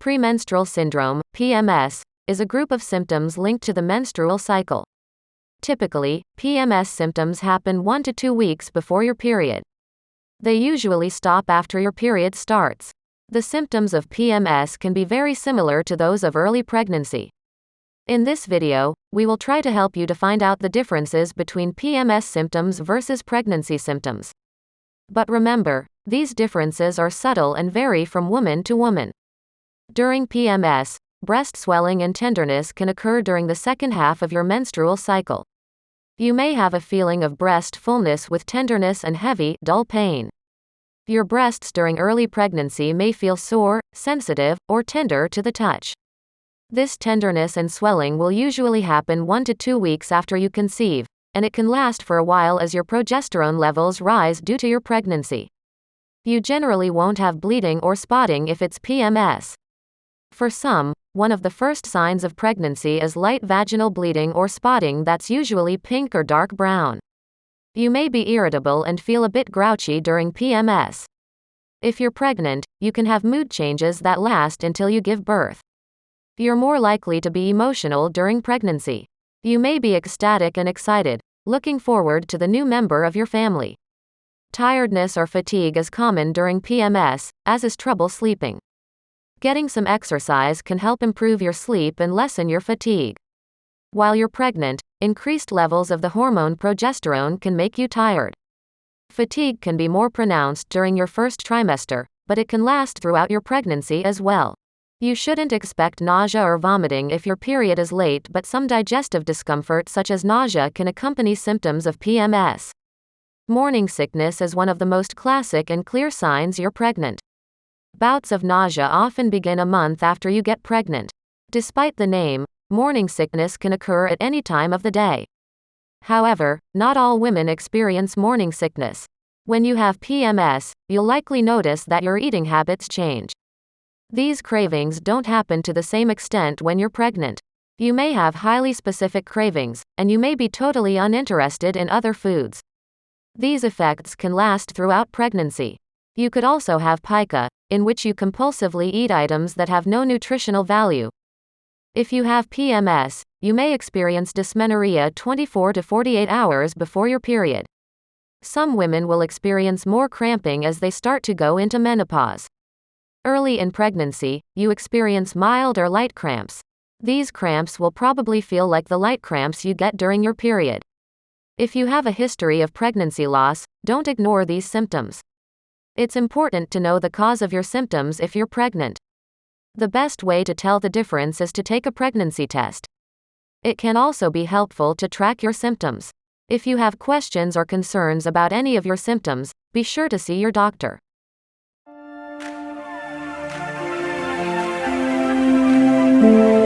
Premenstrual syndrome, PMS, is a group of symptoms linked to the menstrual cycle. Typically, PMS symptoms happen 1 to 2 weeks before your period. They usually stop after your period starts. The symptoms of PMS can be very similar to those of early pregnancy. In this video, we will try to help you to find out the differences between PMS symptoms versus pregnancy symptoms. But remember, these differences are subtle and vary from woman to woman. During PMS, breast swelling and tenderness can occur during the second half of your menstrual cycle. You may have a feeling of breast fullness with tenderness and heavy, dull pain. Your breasts during early pregnancy may feel sore, sensitive, or tender to the touch. This tenderness and swelling will usually happen 1 to 2 weeks after you conceive, and it can last for a while as your progesterone levels rise due to your pregnancy. You generally won't have bleeding or spotting if it's PMS. For some, one of the first signs of pregnancy is light vaginal bleeding or spotting that's usually pink or dark brown. You may be irritable and feel a bit grouchy during PMS. If you're pregnant, you can have mood changes that last until you give birth. You're more likely to be emotional during pregnancy. You may be ecstatic and excited, looking forward to the new member of your family. Tiredness or fatigue is common during PMS, as is trouble sleeping. Getting some exercise can help improve your sleep and lessen your fatigue. While you're pregnant, increased levels of the hormone progesterone can make you tired. Fatigue can be more pronounced during your first trimester, but it can last throughout your pregnancy as well. You shouldn't expect nausea or vomiting if your period is late, but some digestive discomfort such as nausea can accompany symptoms of PMS. Morning sickness is one of the most classic and clear signs you're pregnant. Bouts of nausea often begin a month after you get pregnant. Despite the name, morning sickness can occur at any time of the day. However, not all women experience morning sickness. When you have PMS, you'll likely notice that your eating habits change. These cravings don't happen to the same extent when you're pregnant. You may have highly specific cravings, and you may be totally uninterested in other foods. These effects can last throughout pregnancy. You could also have pica, in which you compulsively eat items that have no nutritional value. If you have PMS, you may experience dysmenorrhea 24 to 48 hours before your period. Some women will experience more cramping as they start to go into menopause. Early in pregnancy, you experience mild or light cramps. These cramps will probably feel like the light cramps you get during your period. If you have a history of pregnancy loss, don't ignore these symptoms. It's important to know the cause of your symptoms if you're pregnant. The best way to tell the difference is to take a pregnancy test. It can also be helpful to track your symptoms. If you have questions or concerns about any of your symptoms, be sure to see your doctor.